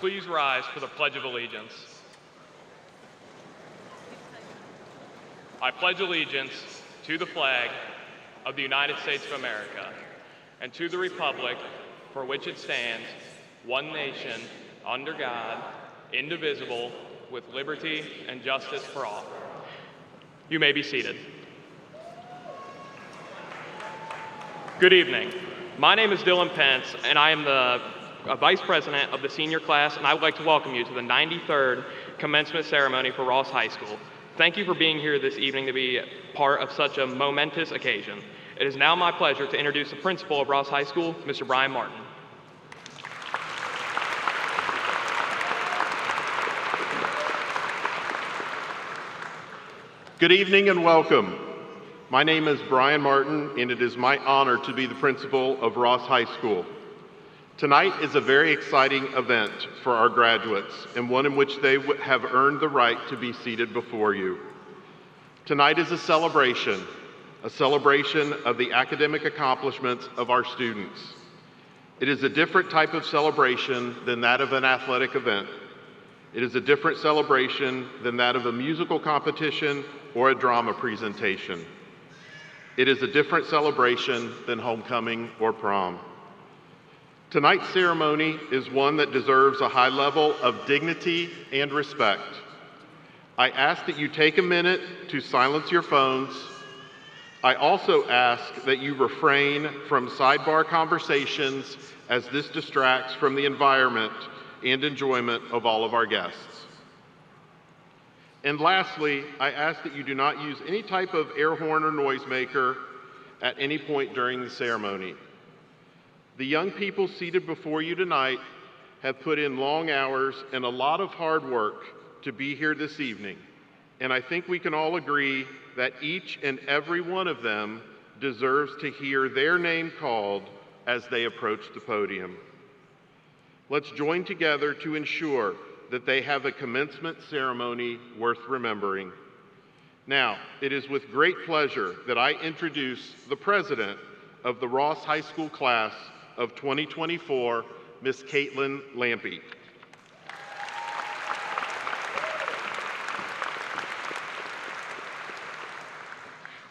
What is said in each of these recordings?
Please rise for the Pledge of Allegiance. I pledge allegiance to the flag of the United States of America and to the republic for which it stands, one nation, under God, indivisible, with liberty and justice for all. You may be seated. Good evening. My name is Dylan Pence, and I am the Vice President of the senior class, and I would like to welcome you to the 93rd commencement ceremony for Ross High School. Thank you for being here this evening to be part of such a momentous occasion. It is now my pleasure to introduce the principal of Ross High School, Mr. Brian Martin. Good evening and welcome. My name is Brian Martin, and it is my honor to be the principal of Ross High School. Tonight is a very exciting event for our graduates, and one in which they have earned the right to be seated before you. Tonight is a celebration of the academic accomplishments of our students. It is a different type of celebration than that of an athletic event. It is a different celebration than that of a musical competition or a drama presentation. It is a different celebration than homecoming or prom. Tonight's ceremony is one that deserves a high level of dignity and respect. I ask that you take a minute to silence your phones. I also ask that you refrain from sidebar conversations as this distracts from the environment and enjoyment of all of our guests. And lastly, I ask that you do not use any type of air horn or noisemaker at any point during the ceremony. The young people seated before you tonight have put in long hours and a lot of hard work to be here this evening, and I think we can all agree that each and every one of them deserves to hear their name called as they approach the podium. Let's join together to ensure that they have a commencement ceremony worth remembering. Now, it is with great pleasure that I introduce the president of the Ross High School class of 2024, Ms. Caitlin Lampe.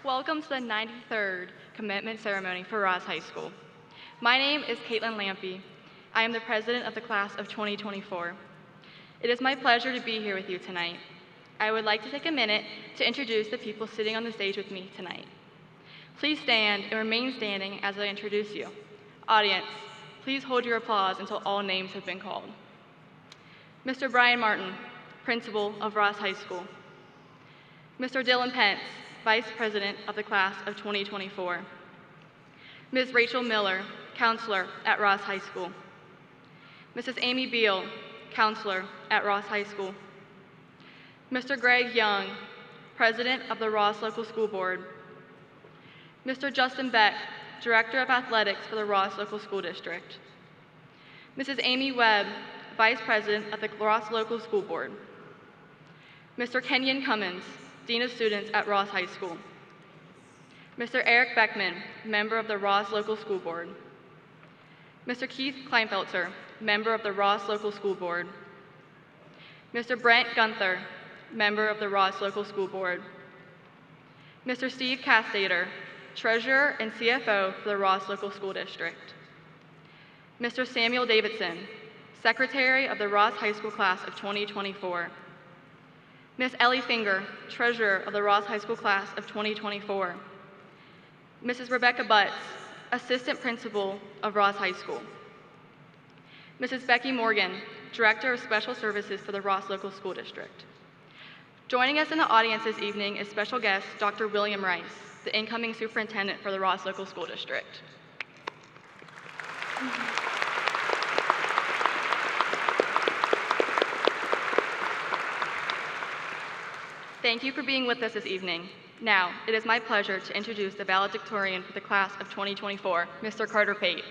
Welcome to the 93rd commencement ceremony for Ross High School. My name is Caitlin Lampe. I am the president of the class of 2024. It is my pleasure to be here with you tonight. I would like to take a minute to introduce the people sitting on the stage with me tonight. Please stand and remain standing as I introduce you. Audience, please hold your applause until all names have been called. Mr. Brian Martin, principal of Ross High School. Mr. Dylan Pence, vice president of the class of 2024. Ms. Rachel Miller, counselor at Ross High School. Mrs. Amy Beal, counselor at Ross High School. Mr. Greg Young, president of the Ross Local School Board. Mr. Justin Beck, director of athletics for the Ross Local School District. Mrs. Amy Webb, vice president of the Ross Local School Board. Mr. Kenyon Cummins, dean of students at Ross High School. Mr. Eric Beckman, member of the Ross Local School Board. Mr. Keith Kleinfelter, member of the Ross Local School Board. Mr. Brent Gunther, member of the Ross Local School Board. Mr. Steve Castater, treasurer and CFO for the Ross Local School District. Mr. Samuel Davidson, secretary of the Ross High School class of 2024. Ms. Ellie Finger, treasurer of the Ross High School class of 2024. Mrs. Rebecca Butts, assistant principal of Ross High School. Mrs. Becky Morgan, director of special services for the Ross Local School District. Joining us in the audience this evening is special guest Dr. William Rice, the incoming superintendent for the Ross Local School District. Thank you for being with us this evening. Now, it is my pleasure to introduce the valedictorian for the class of 2024, Mr. Carter Pate.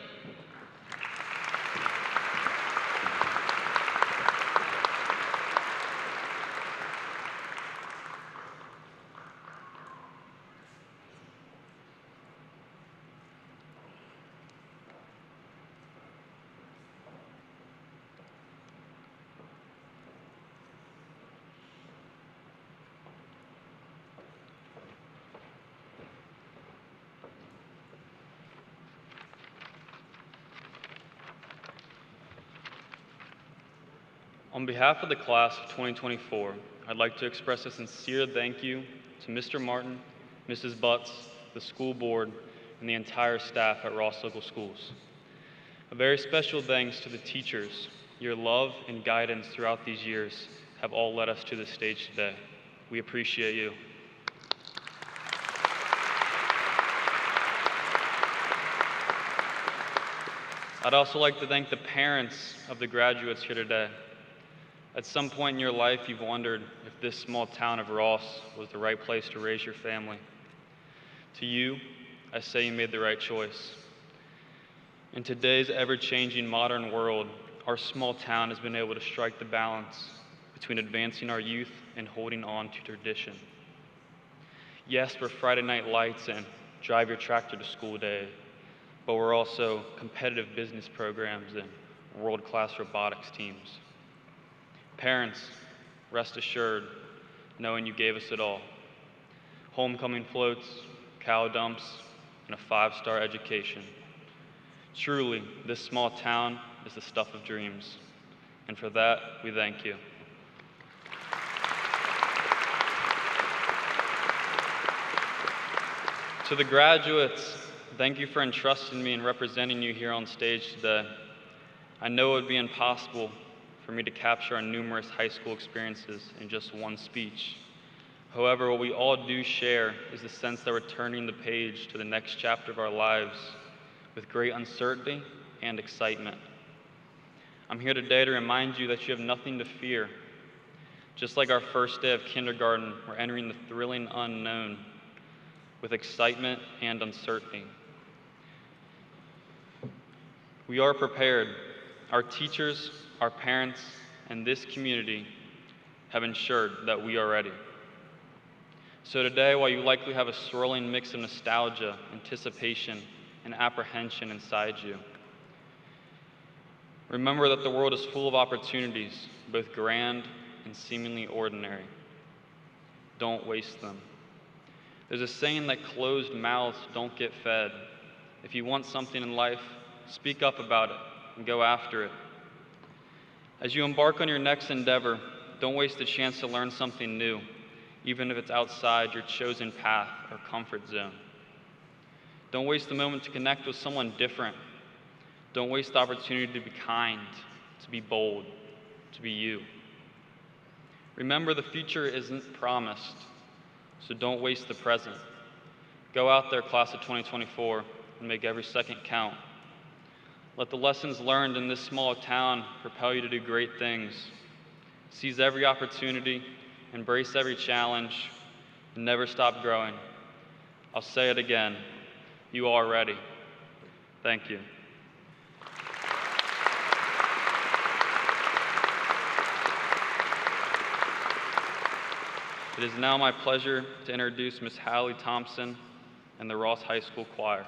On behalf of the class of 2024, I'd like to express a sincere thank you to Mr. Martin, Mrs. Butts, the school board, and the entire staff at Ross Local Schools. A very special thanks to the teachers. Your love and guidance throughout these years have all led us to this stage today. We appreciate you. I'd also like to thank the parents of the graduates here today. At some point in your life, you've wondered if this small town of Ross was the right place to raise your family. To you, I say you made the right choice. In today's ever-changing modern world, our small town has been able to strike the balance between advancing our youth and holding on to tradition. Yes, we're Friday Night Lights and Drive Your Tractor to School Day, but we're also competitive business programs and world-class robotics teams. Parents, rest assured, knowing you gave us it all. Homecoming floats, cow dumps, and a 5-star education. Truly, this small town is the stuff of dreams, and for that, we thank you. To the graduates, thank you for entrusting me in representing you here on stage today. I know it would be impossible for me to capture our numerous high school experiences in just one speech. However, what we all do share is the sense that we're turning the page to the next chapter of our lives with great uncertainty and excitement. I'm here today to remind you that you have nothing to fear. Just like our first day of kindergarten, we're entering the thrilling unknown with excitement and uncertainty. We are prepared. Our teachers, our parents, and this community have ensured that we are ready. So today, while you likely have a swirling mix of nostalgia, anticipation, and apprehension inside you, remember that the world is full of opportunities, both grand and seemingly ordinary. Don't waste them. There's a saying that closed mouths don't get fed. If you want something in life, speak up about it and go after it. As you embark on your next endeavor, don't waste the chance to learn something new, even if it's outside your chosen path or comfort zone. Don't waste the moment to connect with someone different. Don't waste the opportunity to be kind, to be bold, to be you. Remember, the future isn't promised, so don't waste the present. Go out there, class of 2024, and make every second count. Let the lessons learned in this small town propel you to do great things. Seize every opportunity, embrace every challenge, and never stop growing. I'll say it again, you are ready. Thank you. It is now my pleasure to introduce Ms. Hallie Thompson and the Ross High School Choir.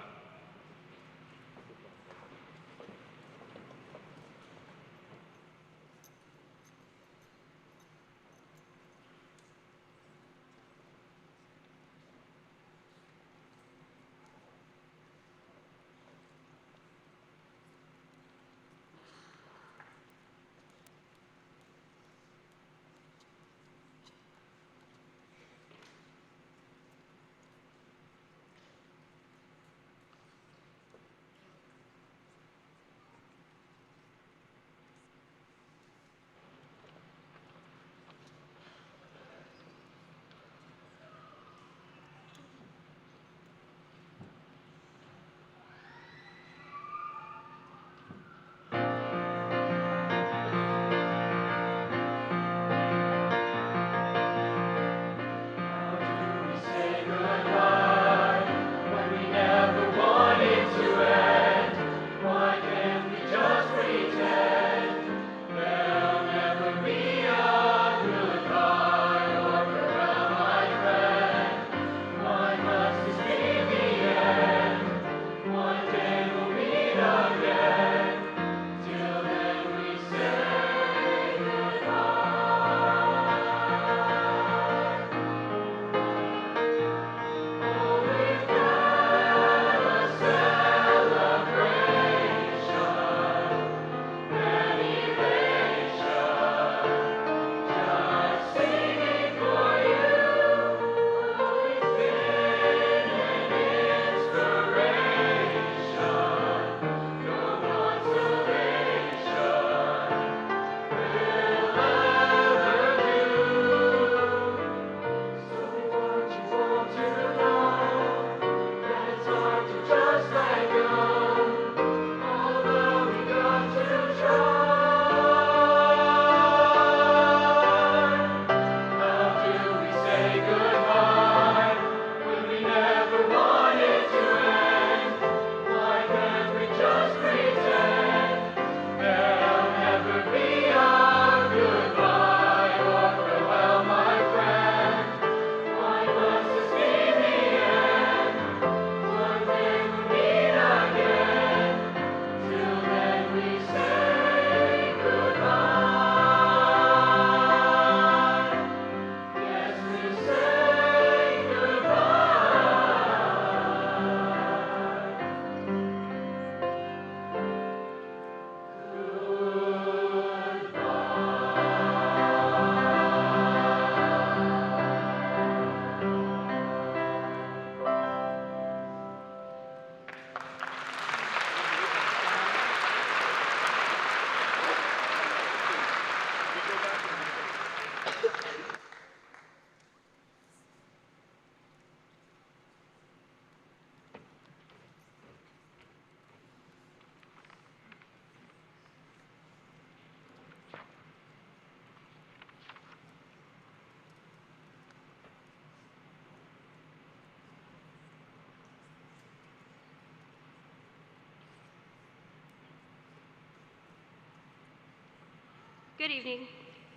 Good evening.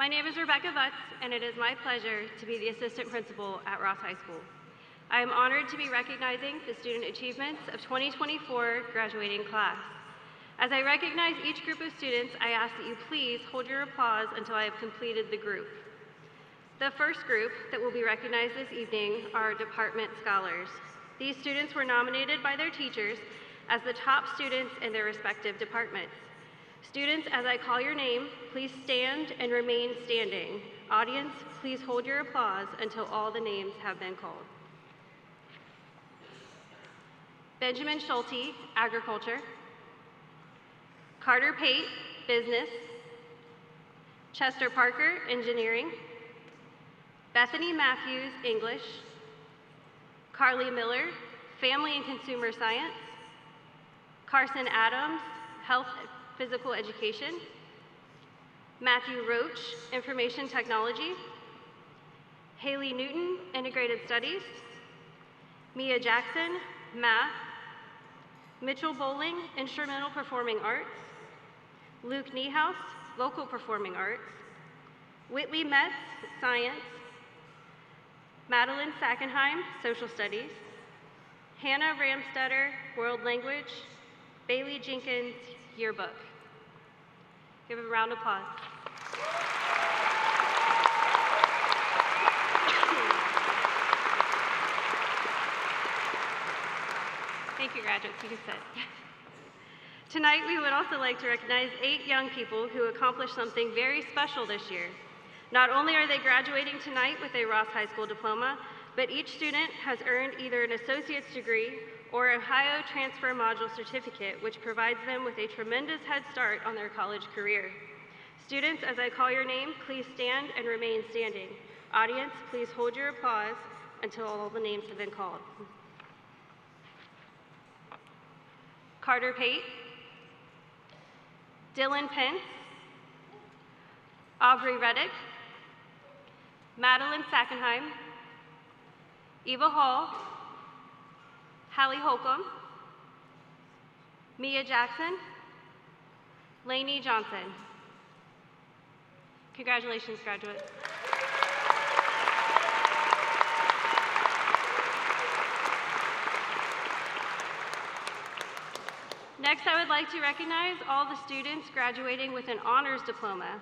My name is Rebecca Butts, and it is my pleasure to be the assistant principal at Ross High School. I am honored to be recognizing the student achievements of 2024 graduating class. As I recognize each group of students, I ask that you please hold your applause until I have completed the group. The first group that will be recognized this evening are department scholars. These students were nominated by their teachers as the top students in their respective departments. Students, as I call your name, please stand and remain standing. Audience, please hold your applause until all the names have been called. Benjamin Schulte, Agriculture. Carter Pate, Business. Chester Parker, Engineering. Bethany Matthews, English. Carly Miller, Family and Consumer Science. Carson Adams, Health and Physical Education. Matthew Roach, Information Technology. Haley Newton, Integrated Studies. Mia Jackson, Math. Mitchell Bowling, Instrumental Performing Arts. Luke Niehaus, Vocal Performing Arts. Whitley Metz, Science. Madeline Sackenheim, Social Studies. Hannah Ramstetter, World Language. Bailey Jenkins, Yearbook. Give a round of applause. Thank you, graduates. You can sit. Tonight, we would also like to recognize 8 young people who accomplished something very special this year. Not only are they graduating tonight with a Ross High School diploma, but each student has earned either an associate's degree or a Ohio Transfer Module Certificate, which provides them with a tremendous head start on their college career. Students, as I call your name, please stand and remain standing. Audience, please hold your applause until all the names have been called. Carter Pate. Dylan Pence. Aubrey Reddick. Madeline Sackenheim. Eva Hall. Hallie Holcomb. Mia Jackson. Lainey Johnson. Congratulations, graduates. Next, I would like to recognize all the students graduating with an honors diploma.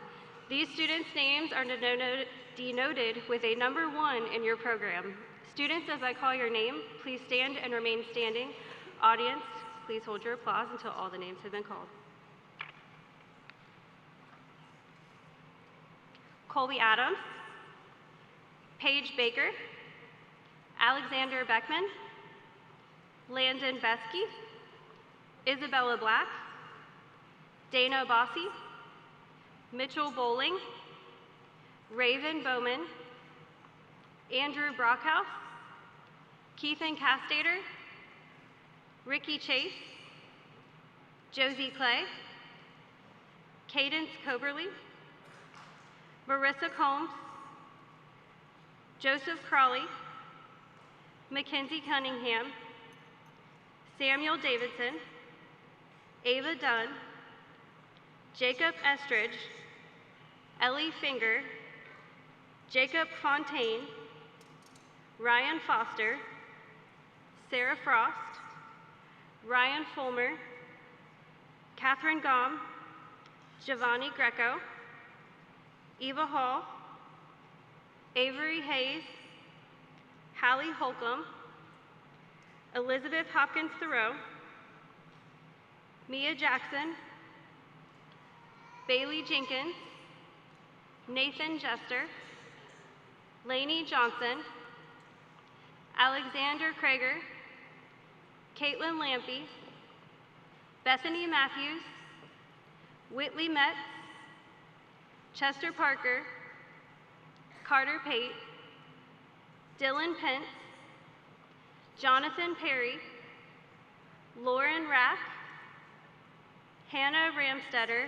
These students' names are denoted with a number 1 in your program. Students, as I call your name, please stand and remain standing. Audience, please hold your applause until all the names have been called. Colby Adams. Paige Baker. Alexander Beckman. Landon Besky. Isabella Black. Dana Bossi. Mitchell Bowling. Raven Bowman. Andrew Brockhouse. Keithan Castater. Ricky Chase. Josie Clay. Cadence Coberly. Marissa Combs. Joseph Crawley. Mackenzie Cunningham. Samuel Davidson. Ava Dunn. Jacob Estridge. Ellie Finger. Jacob Fontaine. Ryan Foster. Sarah Frost. Ryan Fulmer. Catherine Gom. Giovanni Greco. Eva Hall. Avery Hayes. Hallie Holcomb. Elizabeth Hopkins Thoreau. Mia Jackson. Bailey Jenkins. Nathan Jester. Lainey Johnson. Alexander Krager. Caitlin Lampy. Bethany Matthews. Whitley Metz. Chester Parker. Carter Pate. Dylan Pence. Jonathan Perry. Lauren Rack. Hannah Ramstetter.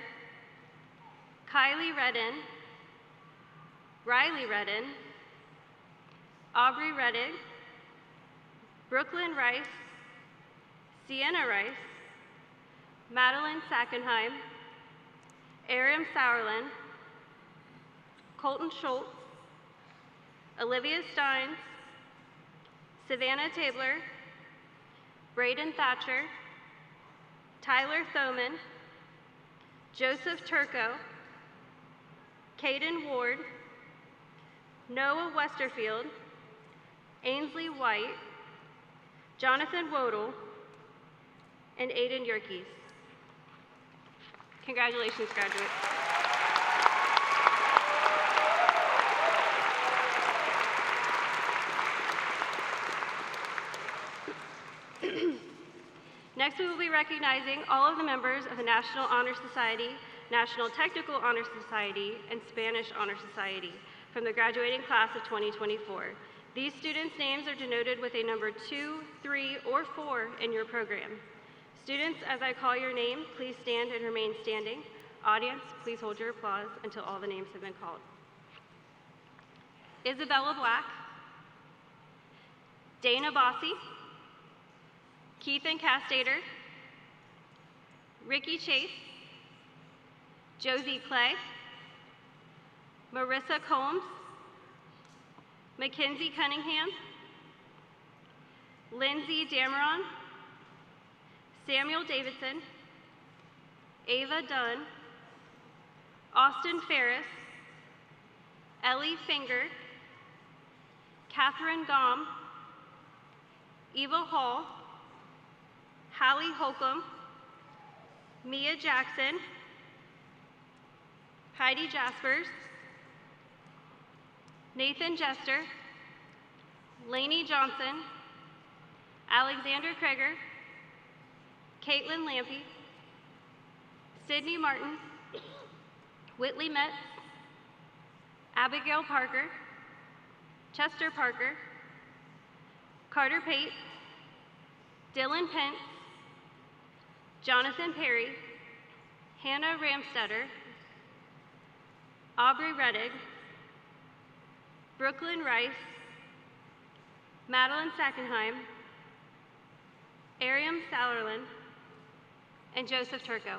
Kylie Redden. Riley Redden. Aubrey Reddick. Brooklyn Rice. Sienna Rice. Madeline Sackenheim. Aram Sauerland. Colton Schultz, Olivia Steins, Savannah Tabler, Braden Thatcher, Tyler Thoman, Joseph Turco, Caden Ward, Noah Westerfield, Ainsley White, Jonathan Wodle, and Aiden Yerkes. Congratulations, graduates. Next, we will be recognizing all of the members of the National Honor Society, National Technical Honor Society, and Spanish Honor Society from the graduating class of 2024. These students' names are denoted with a number 2, 3, or 4 in your program. Students, as I call your name, please stand and remain standing. Audience, please hold your applause until all the names have been called. Isabella Black, Dana Bossi, Keithan Castater, Ricky Chase, Josie Clay, Marissa Combs, Mackenzie Cunningham, Lindsay Dameron, Samuel Davidson, Ava Dunn, Austin Ferris, Ellie Finger, Catherine Gom, Eva Hall, Hallie Holcomb, Mia Jackson, Heidi Jaspers, Nathan Jester, Lainey Johnson, Alexander Kreger, Caitlin Lampy, Sydney Martin, Whitley Metz, Abigail Parker, Chester Parker, Carter Pate, Dylan Pence, Jonathan Perry, Hannah Ramstetter, Aubrey Reddig, Brooklyn Rice, Madeline Sackenheim, Ariam Sallerlin, and Joseph Turco.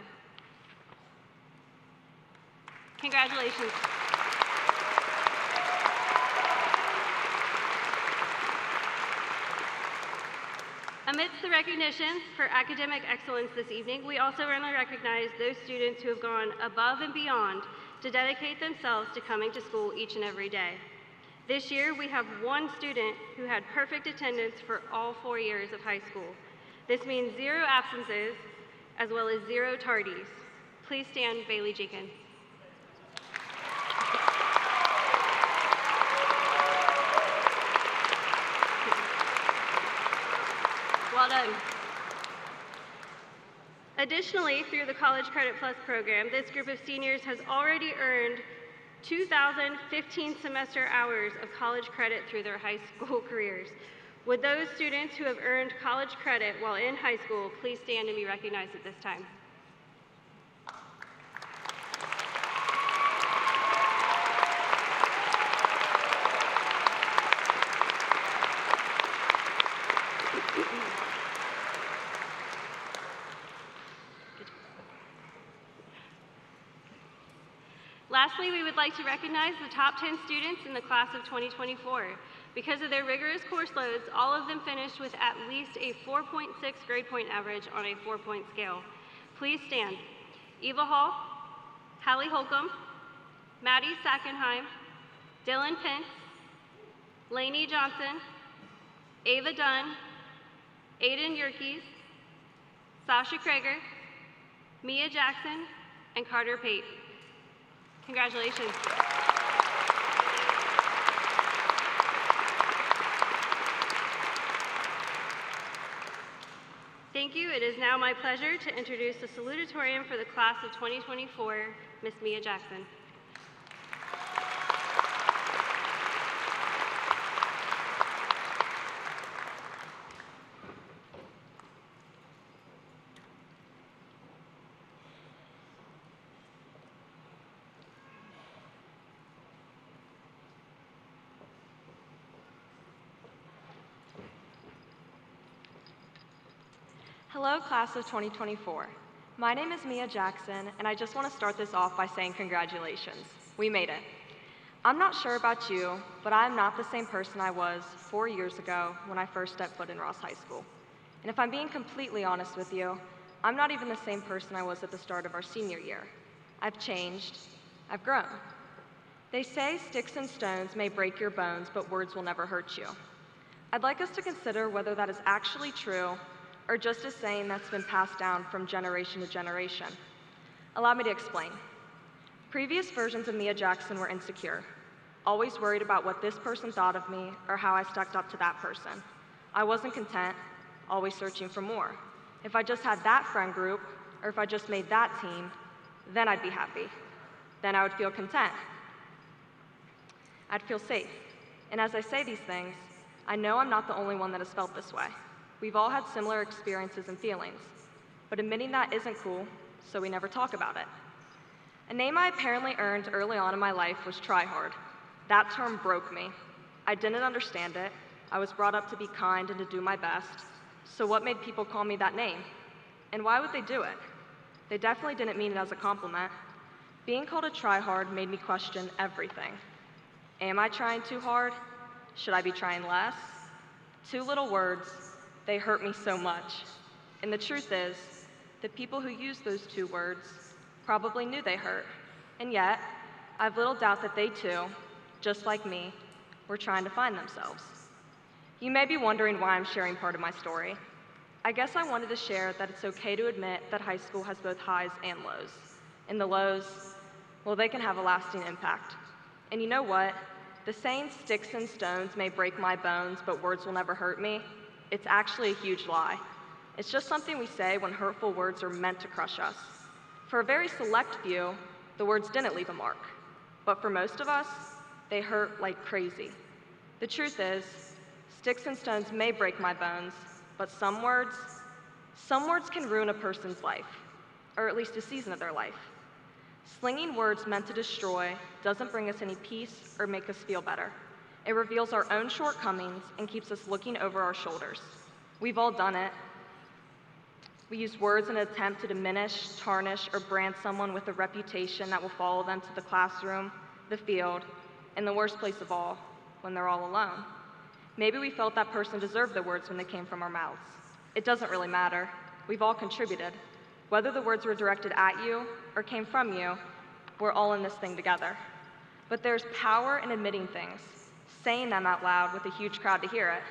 Congratulations. Amidst the recognitions for academic excellence this evening, we also want to recognize those students who have gone above and beyond to dedicate themselves to coming to school each and every day. This year, we have one student who had perfect attendance for all 4 years of high school. This means 0 absences, as well as 0 tardies. Please stand, Bailey Jenkins. Well done. Additionally, through the College Credit Plus program, this group of seniors has already earned 2,015 semester hours of college credit through their high school careers. Would those students who have earned college credit while in high school please stand and be recognized at this time? Lastly, we would like to recognize the top 10 students in the class of 2024. Because of their rigorous course loads, all of them finished with at least a 4.6 grade point average on a 4-point scale. Please stand. Eva Hall, Hallie Holcomb, Maddie Sackenheim, Dylan Pence, Lainey Johnson, Ava Dunn, Aiden Yerkes, Sasha Kreger, Mia Jackson, and Carter Pate. Congratulations. Thank you. It is now my pleasure to introduce the salutatorian for the class of 2024, Ms. Mia Jackson. Hello, class of 2024. My name is Mia Jackson, and I just want to start this off by saying congratulations. We made it. I'm not sure about you, but I'm not the same person I was 4 years ago when I first stepped foot in Ross High School. And if I'm being completely honest with you, I'm not even the same person I was at the start of our senior year. I've changed. I've grown. They say sticks and stones may break your bones, but words will never hurt you. I'd like us to consider whether that is actually true or just a saying that's been passed down from generation to generation. Allow me to explain. Previous versions of Mia Jackson were insecure, always worried about what this person thought of me or how I stacked up to that person. I wasn't content, always searching for more. If I just had that friend group, or if I just made that team, then I'd be happy. Then I would feel content. I'd feel safe. And as I say these things, I know I'm not the only one that has felt this way. We've all had similar experiences and feelings. But admitting that isn't cool, so we never talk about it. A name I apparently earned early on in my life was tryhard. That term broke me. I didn't understand it. I was brought up to be kind and to do my best. So what made people call me that name? And why would they do it? They definitely didn't mean it as a compliment. Being called a tryhard made me question everything. Am I trying too hard? Should I be trying less? 2 little words, they hurt me so much. And the truth is, the people who use those 2 words probably knew they hurt. And yet, I've little doubt that they too, just like me, were trying to find themselves. You may be wondering why I'm sharing part of my story. I guess I wanted to share that it's okay to admit that high school has both highs and lows. And the lows, well, they can have a lasting impact. And you know what? The saying sticks and stones may break my bones, but words will never hurt me, it's actually a huge lie. It's just something we say when hurtful words are meant to crush us. For a very select few, the words didn't leave a mark. But for most of us, they hurt like crazy. The truth is, sticks and stones may break my bones, but some words can ruin a person's life, or at least a season of their life. Slinging words meant to destroy doesn't bring us any peace or make us feel better. It reveals our own shortcomings and keeps us looking over our shoulders. We've all done it. We use words in an attempt to diminish, tarnish, or brand someone with a reputation that will follow them to the classroom, the field, and the worst place of all, when they're all alone. Maybe we felt that person deserved the words when they came from our mouths. It doesn't really matter. We've all contributed. Whether the words were directed at you or came from you, we're all in this thing together. But there's power in admitting things, saying them out loud with a huge crowd to hear it.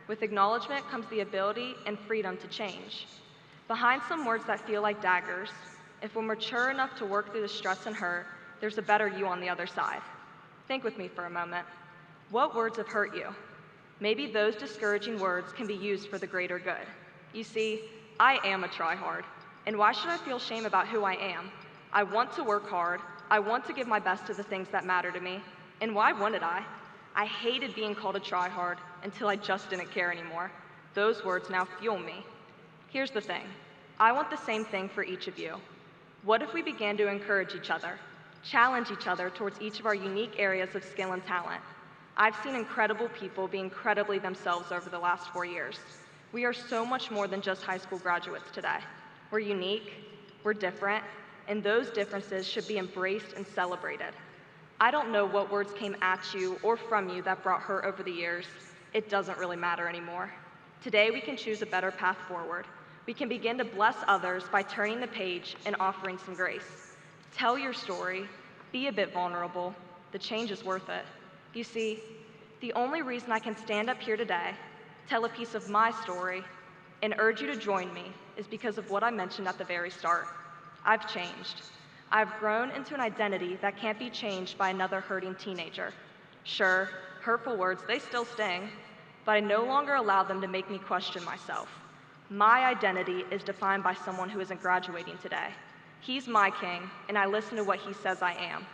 With acknowledgement comes the ability and freedom to change. Behind some words that feel like daggers, if we're mature enough to work through the stress and hurt, there's a better you on the other side. Think with me for a moment. What words have hurt you? Maybe those discouraging words can be used for the greater good. You see, I am a tryhard, and why should I feel shame about who I am? I want to work hard, I want to give my best to the things that matter to me, and why wouldn't I? I hated being called a tryhard until I just didn't care anymore. Those words now fuel me. Here's the thing, I want the same thing for each of you. What if we began to encourage each other, challenge each other towards each of our unique areas of skill and talent? I've seen incredible people be incredibly themselves over the last 4 years. We are so much more than just high school graduates today. We're unique, we're different, and those differences should be embraced and celebrated. I don't know what words came at you or from you that brought hurt over the years. It doesn't really matter anymore. Today we can choose a better path forward. We can begin to bless others by turning the page and offering some grace. Tell your story, be a bit vulnerable. The change is worth it. You see, the only reason I can stand up here today, tell a piece of my story, and urge you to join me is because of what I mentioned at the very start. I've changed. I've grown into an identity that can't be changed by another hurting teenager. Sure, hurtful words, they still sting, but I no longer allow them to make me question myself. My identity is defined by someone who isn't graduating today. He's my king, and I listen to what he says I am.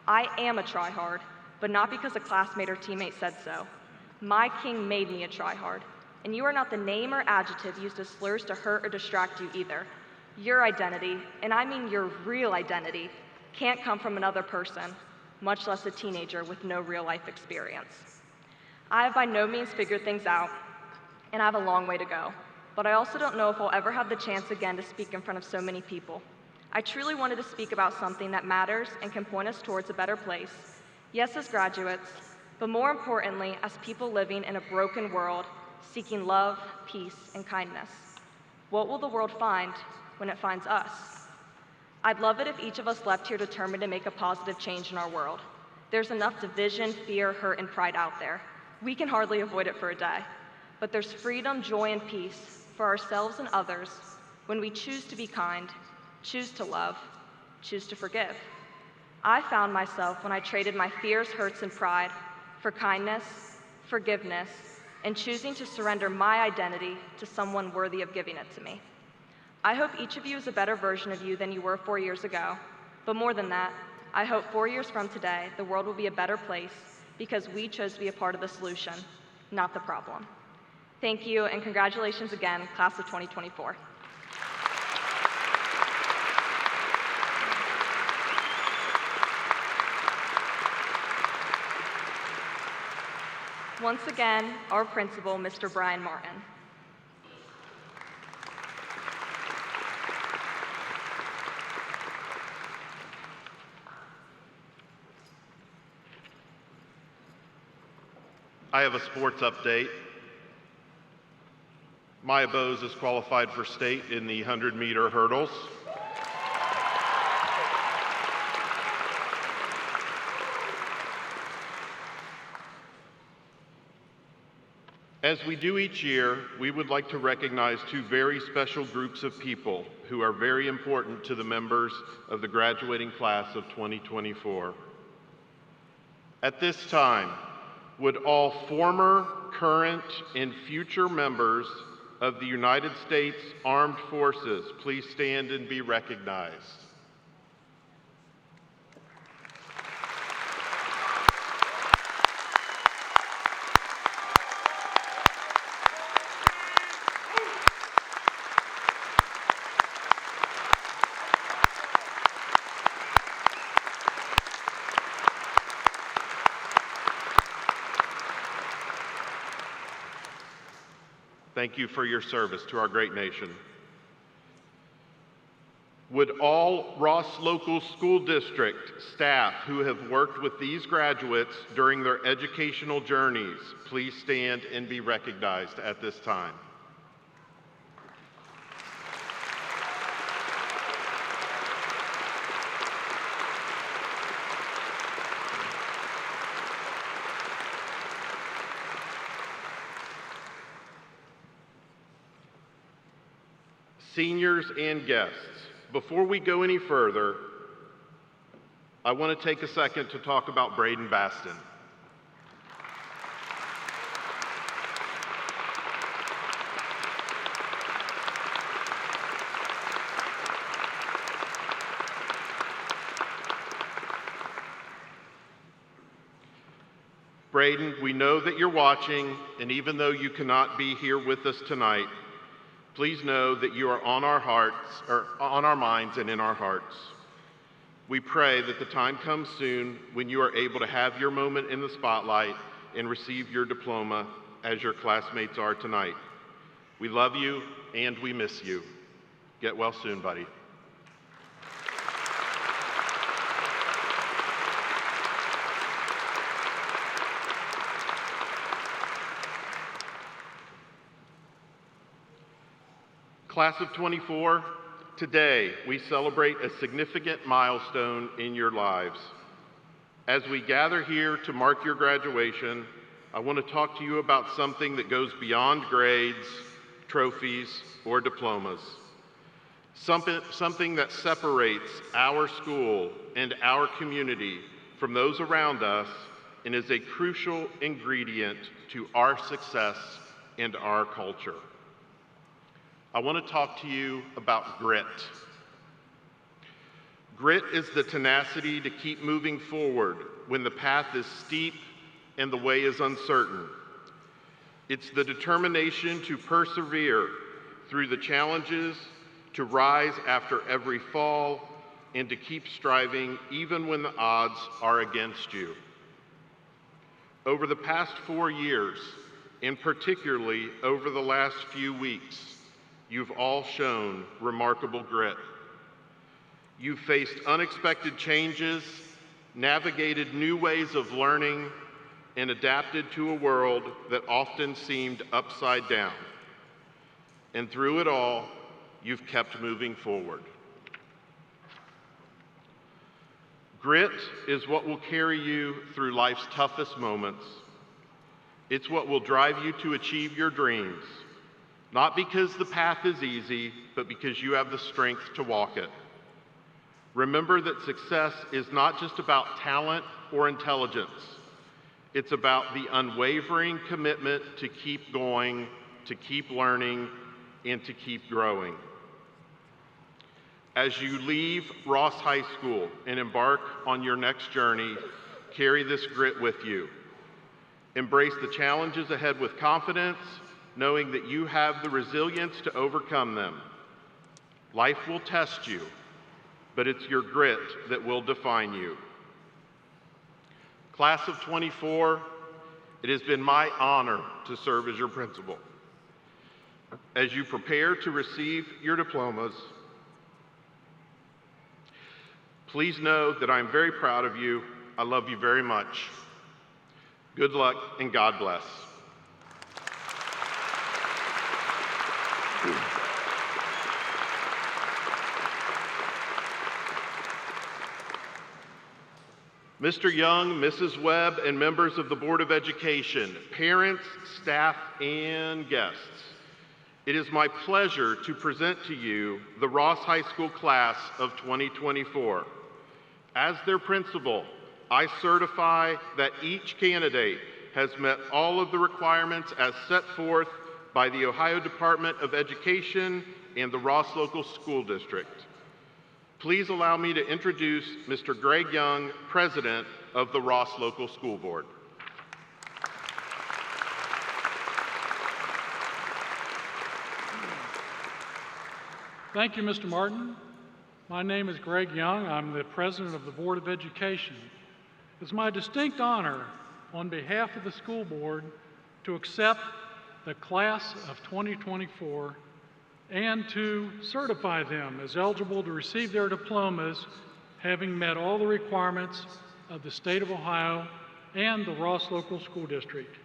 I am a tryhard, but not because a classmate or teammate said so. My king made me a tryhard, and you are not the name or adjective used as slurs to hurt or distract you either. Your identity, and I mean your real identity, can't come from another person, much less a teenager with no real-life experience. I have by no means figured things out, and I have a long way to go, but I also don't know if I'll ever have the chance again to speak in front of so many people. I truly wanted to speak about something that matters and can point us towards a better place, Yes, as graduates, but more importantly, as people living in a broken world, seeking love, peace, and kindness. What will the world find when it finds us? I'd love it if each of us left here determined to make a positive change in our world. There's enough division, fear, hurt, and pride out there. We can hardly avoid it for a day. But there's freedom, joy, and peace for ourselves and others when we choose to be kind, choose to love, choose to forgive. I found myself when I traded my fears, hurts, and pride for kindness, forgiveness, and choosing to surrender my identity to someone worthy of giving it to me. I hope each of you is a better version of you than you were 4 years ago. But more than that, I hope 4 years from today, the world will be a better place because we chose to be a part of the solution, not the problem. Thank you, and congratulations again, class of 2024. Once again, our principal, Mr. Brian Martin. I have a sports update. Maya Bowes is qualified for state in the 100-meter hurdles. As we do each year, we would like to recognize two very special groups of people who are very important to the members of the graduating class of 2024. At this time, would all former, current, and future members of the United States Armed Forces please stand and be recognized? Thank you for your service to our great nation. Would all Ross Local School District staff who have worked with these graduates during their educational journeys please stand and be recognized at this time? Seniors and guests, before we go any further, I want to take a second to talk about Braden Baston. Braden, we know that you're watching, and even though you cannot be here with us tonight, please know that you are on our hearts, or on our minds and in our hearts. We pray that the time comes soon when you are able to have your moment in the spotlight and receive your diploma as your classmates are tonight. We love you and we miss you. Get well soon, buddy. Class of 24, today we celebrate a significant milestone in your lives. As we gather here to mark your graduation, I want to talk to you about something that goes beyond grades, trophies, or diplomas. Something that separates our school and our community from those around us and is a crucial ingredient to our success and our culture. I want to talk to you about grit. Grit is the tenacity to keep moving forward when the path is steep and the way is uncertain. It's the determination to persevere through the challenges, to rise after every fall, and to keep striving even when the odds are against you. Over the past 4 years, and particularly over the last few weeks, you've all shown remarkable grit. You've faced unexpected changes, navigated new ways of learning, and adapted to a world that often seemed upside down. And through it all, you've kept moving forward. Grit is what will carry you through life's toughest moments. It's what will drive you to achieve your dreams, not because the path is easy, but because you have the strength to walk it. Remember that success is not just about talent or intelligence. It's about the unwavering commitment to keep going, to keep learning, and to keep growing. As you leave Ross High School and embark on your next journey, carry this grit with you. Embrace the challenges ahead with confidence, knowing that you have the resilience to overcome them. Life will test you, but it's your grit that will define you. Class of '24, it has been my honor to serve as your principal. As you prepare to receive your diplomas, please know that I'm very proud of you. I love you very much. Good luck and God bless. Mr. Young, Mrs. Webb, and members of the Board of Education, parents, staff, and guests, it is my pleasure to present to you the Ross High School class of 2024. As their principal, I certify that each candidate has met all of the requirements as set forth by the Ohio Department of Education and the Ross Local School District. Please allow me to introduce Mr. Greg Young, President of the Ross Local School Board. Thank you, Mr. Martin. My name is Greg Young. I'm the President of the Board of Education. It's my distinct honor on behalf of the school board to accept the class of 2024 and to certify them as eligible to receive their diplomas, having met all the requirements of the state of Ohio and the Ross Local School District.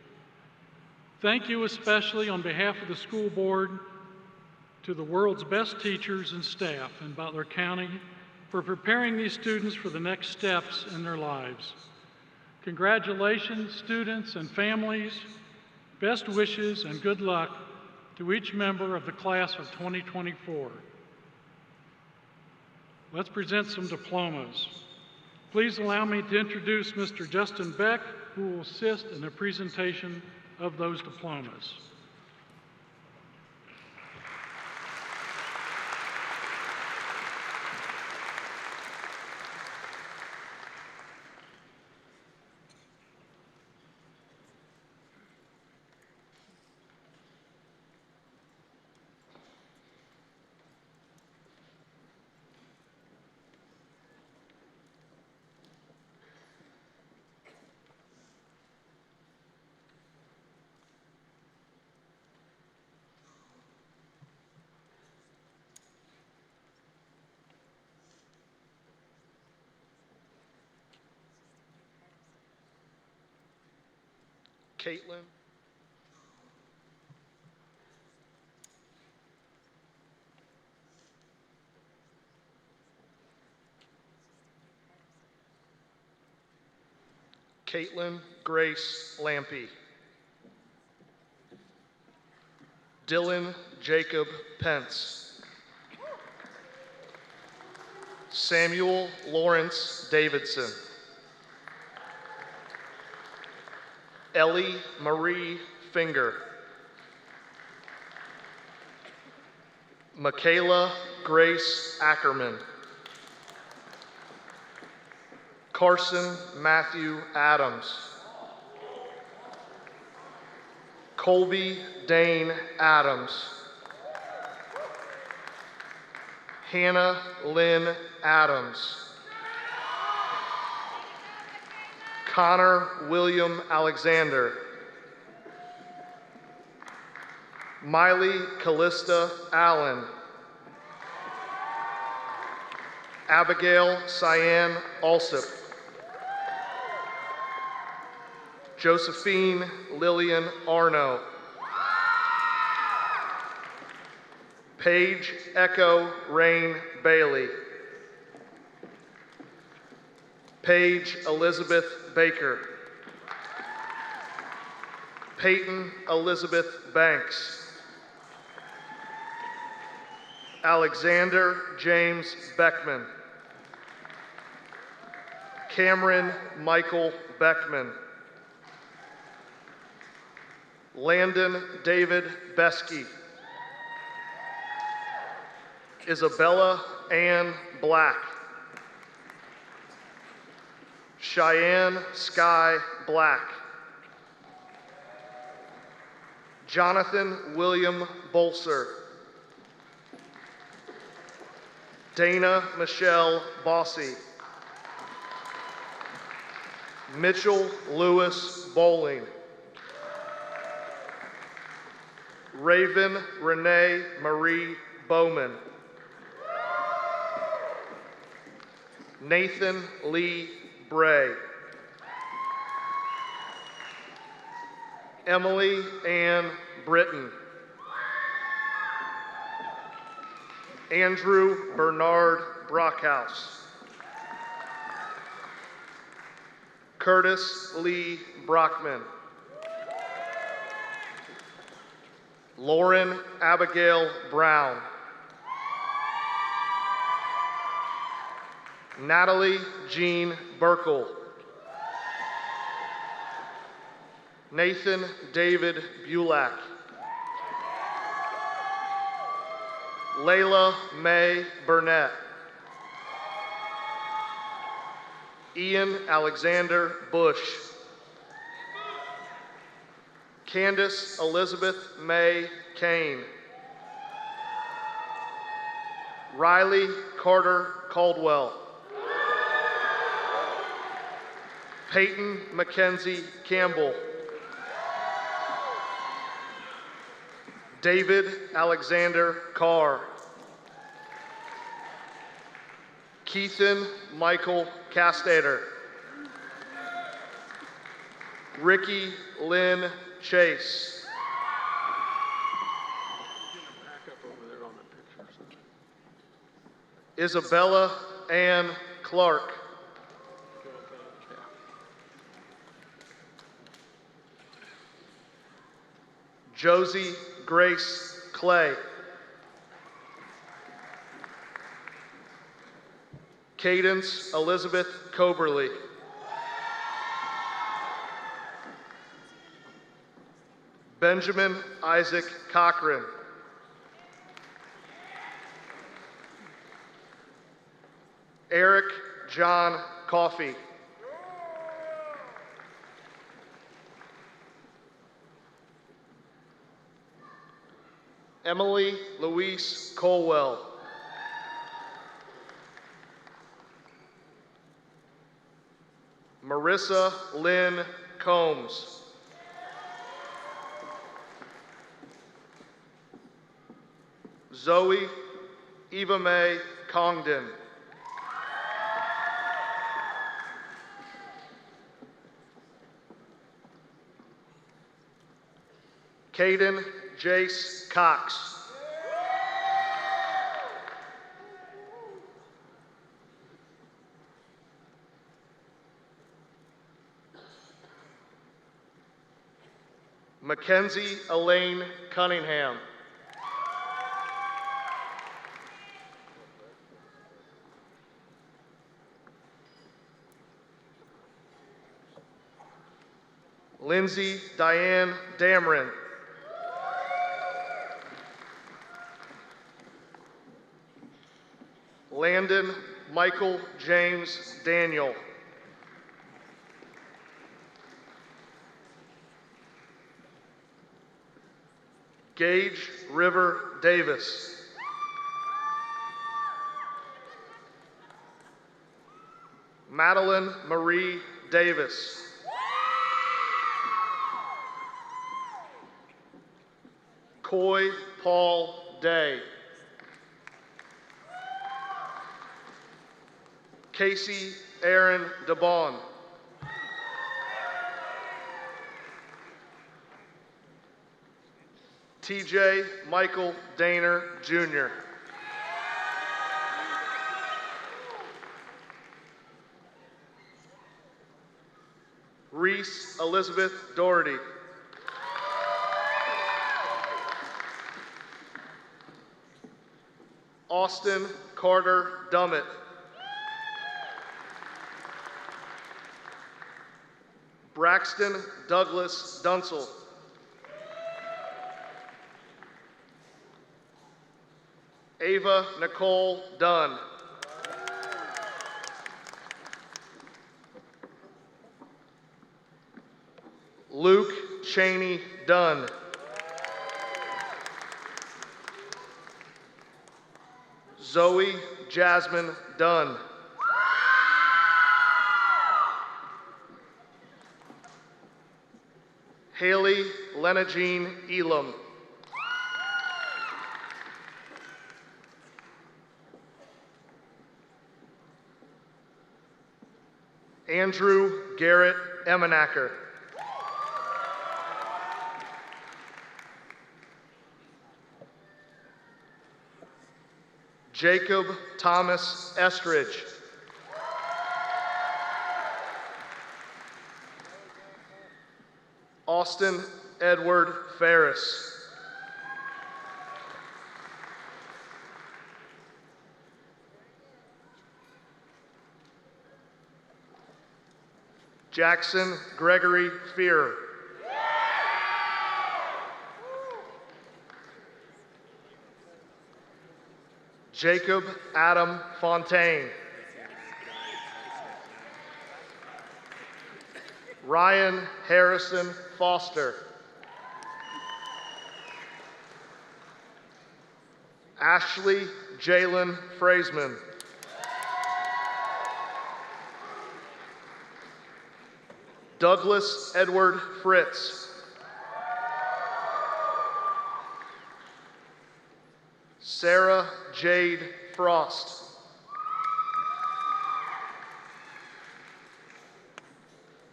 Thank you especially on behalf of the school board to the world's best teachers and staff in Butler County for preparing these students for the next steps in their lives. Congratulations, students and families. Best wishes and good luck to each member of the class of 2024. Let's present some diplomas. Please allow me to introduce Mr. Justin Beck, who will assist in the presentation of those diplomas. Caitlin. Caitlin Grace Lampy. Dylan Jacob Pence. Samuel Lawrence Davidson. Ellie Marie Finger. Michaela Grace Ackerman. Carson Matthew Adams. Colby Dane Adams. Hannah Lynn Adams. Connor William Alexander. Miley Callista Allen. Abigail Cyan Alsip. Josephine Lillian Arno. Paige Echo Rain Bailey. Paige Elizabeth Baker. Peyton Elizabeth Banks. Alexander James Beckman. Cameron Michael Beckman. Landon David Beskey. Isabella Ann Black. Cheyenne Sky Black. Jonathan William Bolser. Dana Michelle Bossy. Mitchell Lewis Bowling. Raven Renee Marie Bowman. Nathan Lee Bray. Emily Ann Britton. Andrew Bernard Brockhouse. Curtis Lee Brockman. Lauren Abigail Brown. Natalie Jean Burkle. Nathan David Bulak. Layla May Burnett. Ian Alexander Bush. Candace Elizabeth May Kane. Riley Carter Caldwell. Peyton Mackenzie Campbell. David Alexander Carr. Keithan Michael Castater. Ricky Lynn Chase. Isabella Ann Clark. Josie Grace Clay. Cadence Elizabeth Coberly. Benjamin Isaac Cochran. Eric John Coffey. Emily Louise Colwell. Marissa Lynn Combs. Zoe Eva Mae Congdon. Caden Jace Cox. Mackenzie Elaine Cunningham. Lindsay Diane Dameron. Landon Michael James Daniel. Gage River Davis. Madeline Marie Davis. Coy Paul Day. Casey Aaron DeBon. TJ Michael Daner, Jr. Reese Elizabeth Doherty. Austin Carter Dummett. Braxton Douglas Dunsel. Ava Nicole Dunn. Luke Cheney Dunn. Zoe Jasmine Dunn. Haley Lenagine Elam. Andrew Garrett Emenacker. Jacob Thomas Estridge. Austin Edward Ferris. Jackson Gregory Fear. Jacob Adam Fontaine. Ryan Harrison Foster. Ashley Jalen Fraseman. Douglas Edward Fritz. Sarah Jade Frost.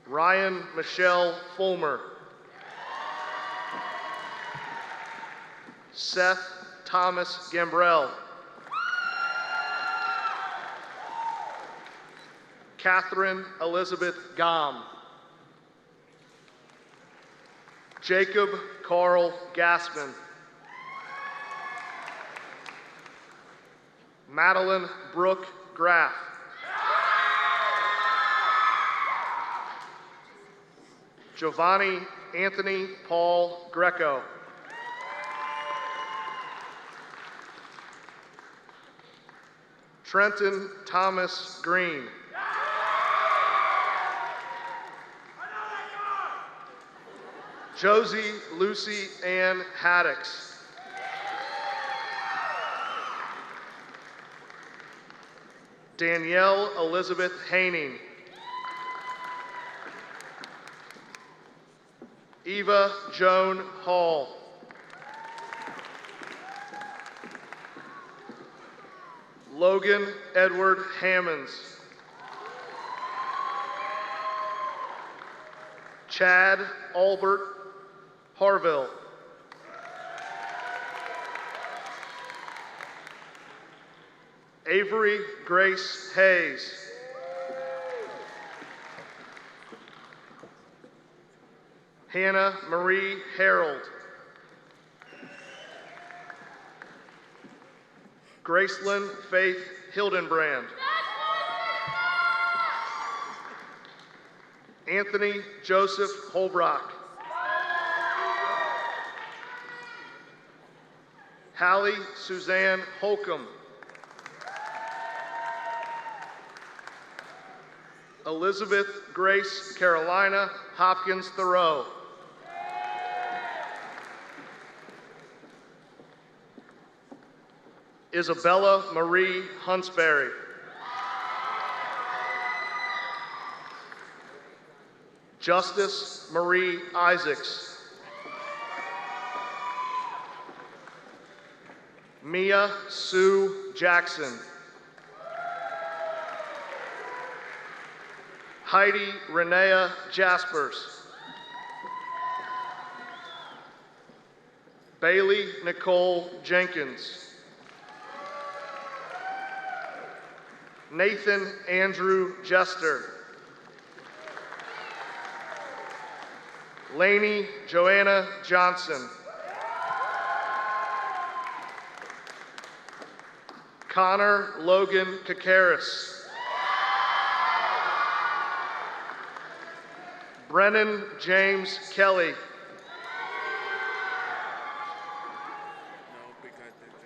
Ryan Michelle Fulmer. Seth Thomas Gambrell. Catherine Elizabeth Gom. Jacob Carl Gassman. Madeline Brooke Graff. Giovanni Anthony Paul Greco. Trenton Thomas Green. Josie Lucy Ann Haddix. Danielle Elizabeth Haining. Eva Joan Hall. Logan Edward Hammonds. Chad Albert Harville. Avery Grace Hayes. Hannah Marie Harold. Gracelyn Faith Hildenbrand. Anthony Joseph Holbrock. Hallie Suzanne Holcomb. Elizabeth Grace Carolina Hopkins Thoreau. Isabella Marie Huntsberry. Justice Marie Isaacs. Mia Sue Jackson. Heidi Renea Jaspers. Bailey Nicole Jenkins. Nathan Andrew Jester. Lainey Joanna Johnson. Connor Logan Kakaris. Brennan James Kelly.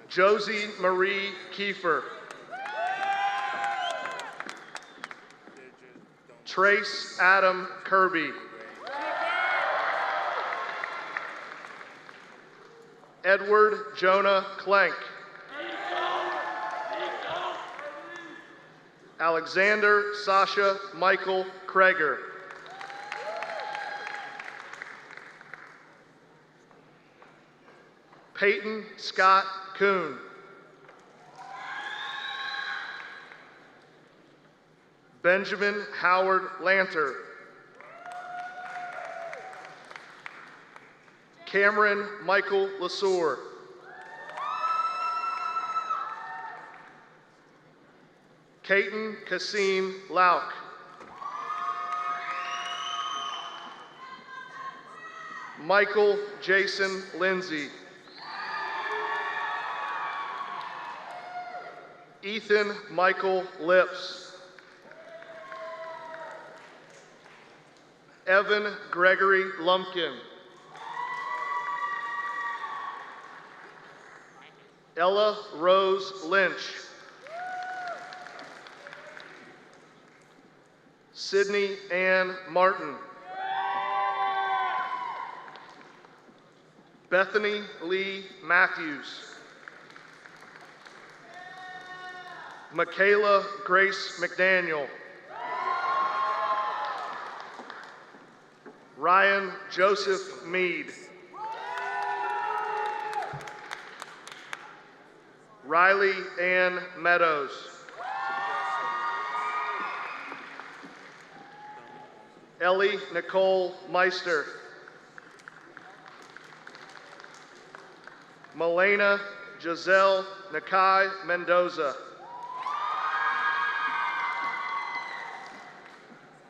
Josie Marie Kiefer. Trace Adam Kirby. Edward Jonah Klenk. Alexander Sasha Michael Kreger. Peyton Scott Kuhn. Benjamin Howard Lanter. Cameron Michael Lesueur. Caton Kasim Lauk. Michael Jason Lindsay. Ethan Michael Lips. Evan Gregory Lumpkin. Ella Rose Lynch. Sydney Ann Martin. Bethany Lee Matthews. Michaela Grace McDaniel. Ryan Joseph Mead. Riley Ann Meadows. Ellie Nicole Meister. Milena Giselle Nakai Mendoza.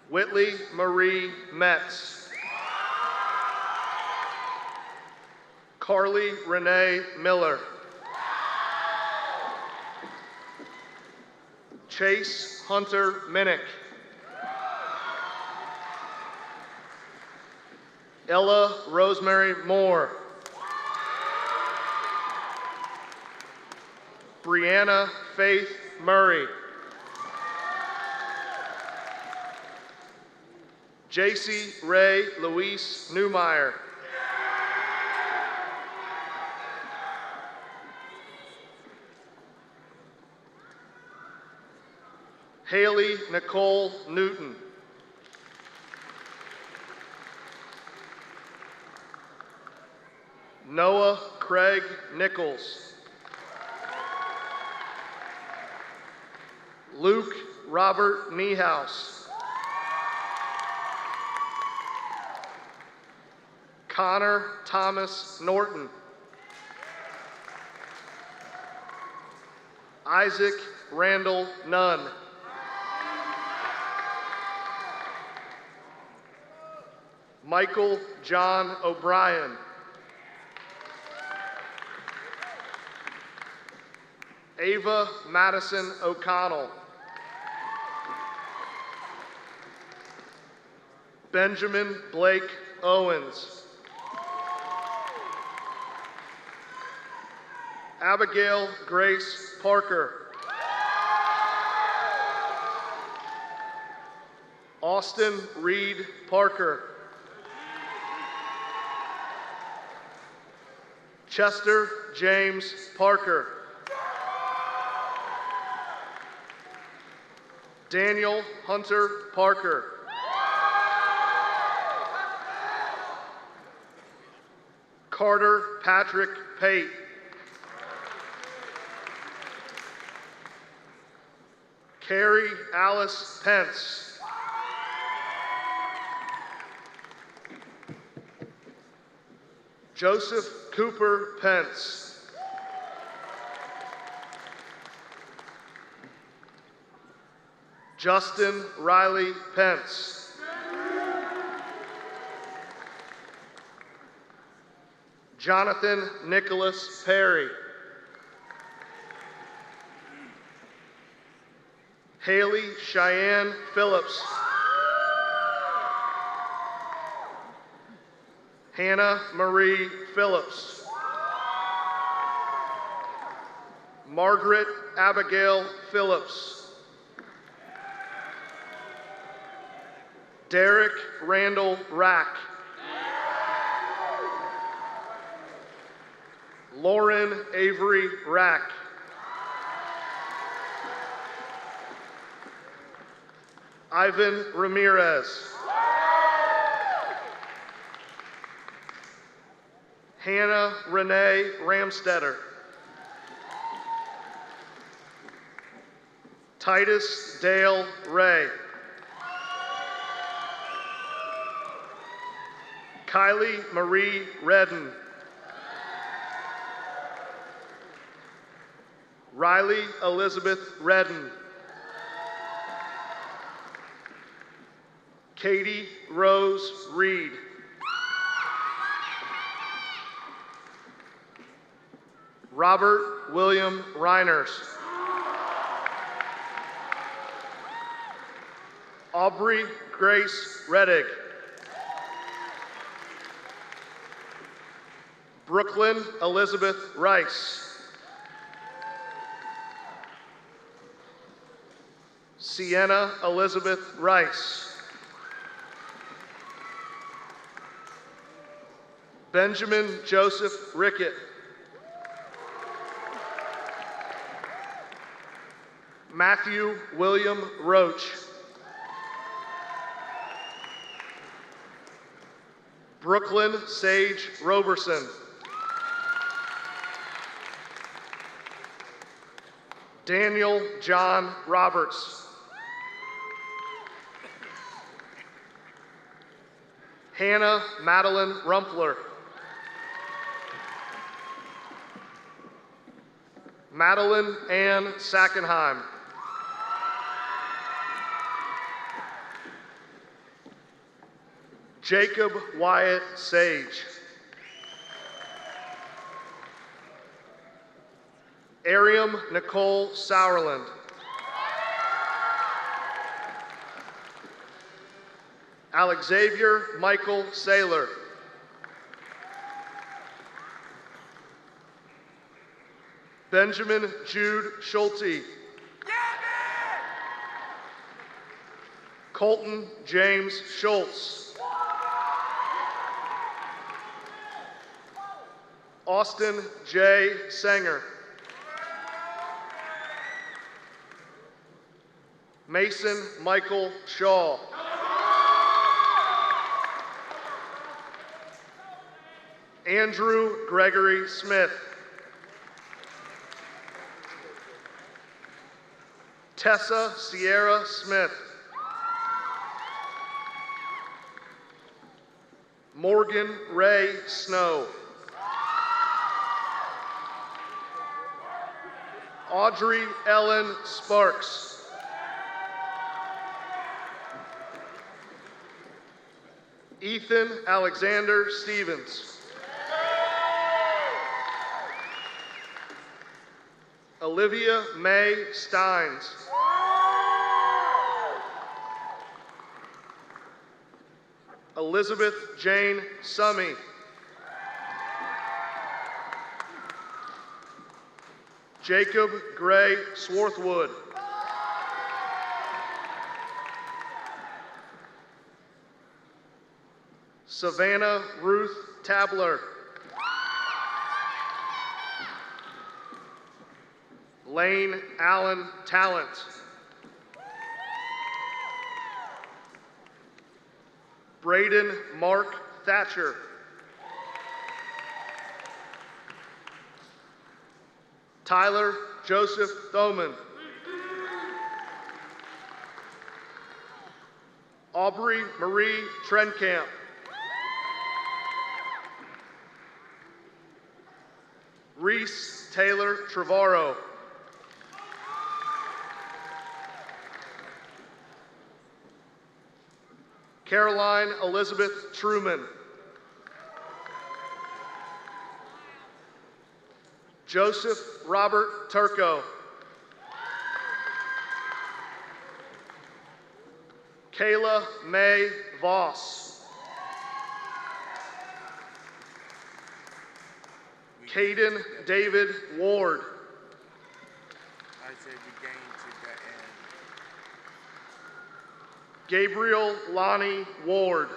Whitley Marie Metz. Carly Renee Miller. Chase Hunter Minnick. Ella Rosemary Moore. Brianna Faith Murray. JC Ray Luis Newmeyer. Haley Nicole Newton. Noah Craig Nichols. Luke Robert Niehaus. Connor Thomas Norton. Isaac Randall Nunn. Michael John O'Brien. Ava Madison O'Connell. Benjamin Blake Owens. Abigail Grace Parker. Austin Reed Parker. Chester James Parker. Daniel Hunter Parker. Carter Patrick Pate. Carrie Alice Pence. Joseph Cooper Pence. Justin Riley Pence. Jonathan Nicholas Perry. Haley Cheyenne Phillips. Hannah Marie Phillips. Margaret Abigail Phillips. Derek Randall Rack. Lauren Avery Rack. Ivan Ramirez. Hannah Renee Ramstetter. Titus Dale Ray. Kylie Marie Redden. Riley Elizabeth Redden. Katie Rose Reed. Robert William Reiners. Aubrey Grace Reddick. Brooklyn Elizabeth Rice. Sienna Elizabeth Rice. Benjamin Joseph Rickett. Matthew William Roach. Brooklyn Sage Roberson. Daniel John Roberts. Hannah Madeline Rumpler. Madeline Ann Sackenheim. Jacob Wyatt Sage. Ariam Nicole Sauerland. Alexavier Michael Saylor. Benjamin Jude Schulte. Colton James Schultz. Austin J. Sanger. Mason Michael Shaw. Andrew Gregory Smith. Tessa Sierra Smith. Morgan Ray Snow. Audrey Ellen Sparks. Ethan Alexander Stevens. Olivia Mae Steins. Elizabeth Jane Summey. Jacob Gray Swarthwood. Savannah Ruth Tabler. Lane Allen Talent. Braden Mark Thatcher. Tyler Joseph Thoman. Aubrey Marie Trenkamp. Reese Taylor Trevorrow. Caroline Elizabeth Truman. Joseph Robert Turco. Kayla May Voss. Caden David Ward. I say we gain to the end. Gabriel Lonnie Ward.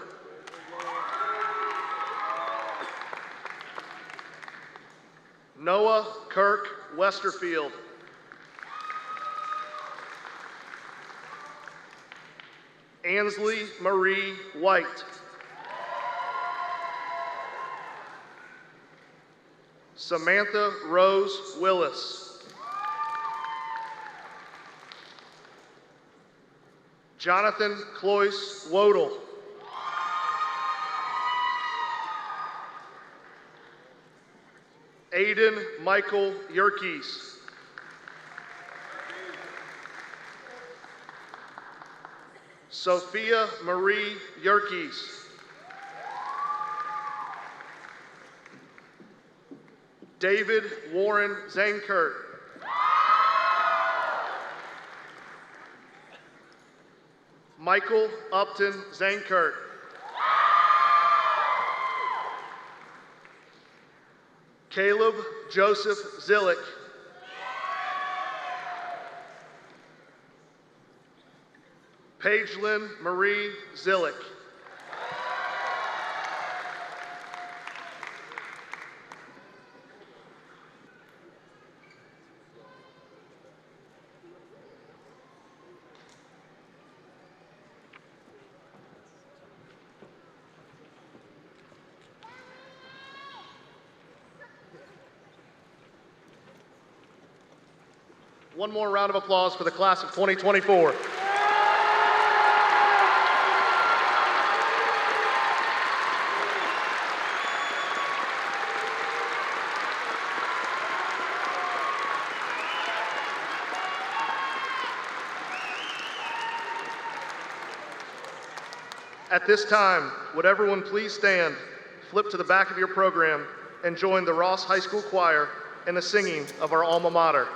Noah Kirk Westerfield. Ansley Marie White. Samantha Rose Willis. Jonathan Cloyce Wodle. Aiden Michael Yerkes. Sophia Marie Yerkes. David Warren Zankert. Michael Upton Zankert. Caleb Joseph Zillick. Pagelyn Marie Zillick. One more round of applause for the class of 2024. At this time, would everyone please stand, flip to the back of your program, and join the Ross High School Choir in the singing of our alma mater.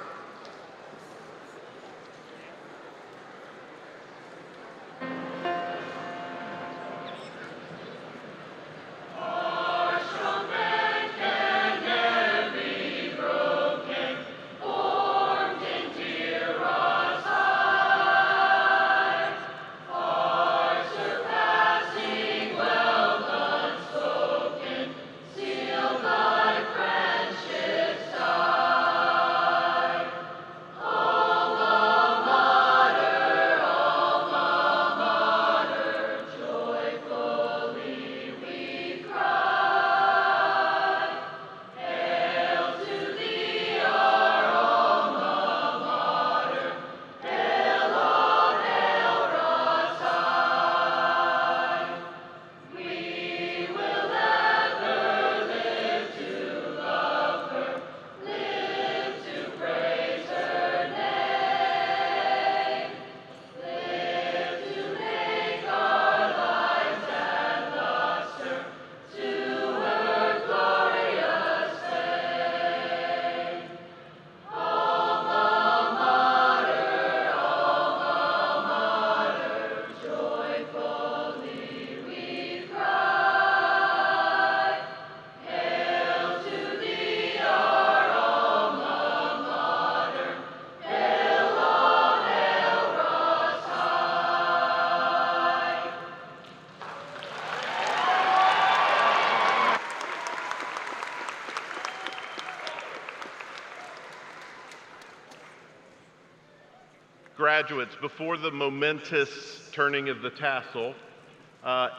Graduates, before the momentous turning of the tassel,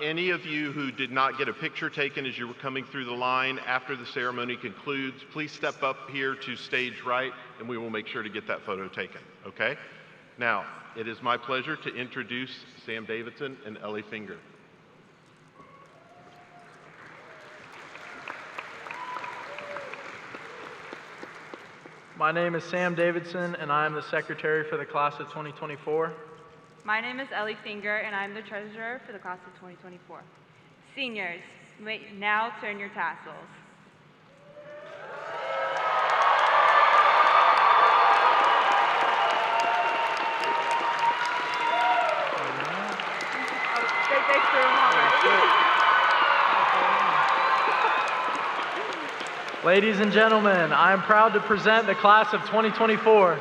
any of you who did not get a picture taken as you were coming through the line after the ceremony concludes, please step up here to stage right and we will make sure to get that photo taken, okay? Now, it is my pleasure to introduce Sam Davidson and Ellie Finger. My name is Sam Davidson, and I am the secretary for the class of 2024. My name is Ellie Finger, and I'm the treasurer for the class of 2024. Seniors, you may now turn your tassels. Ladies and gentlemen, I am proud to present the class of 2024.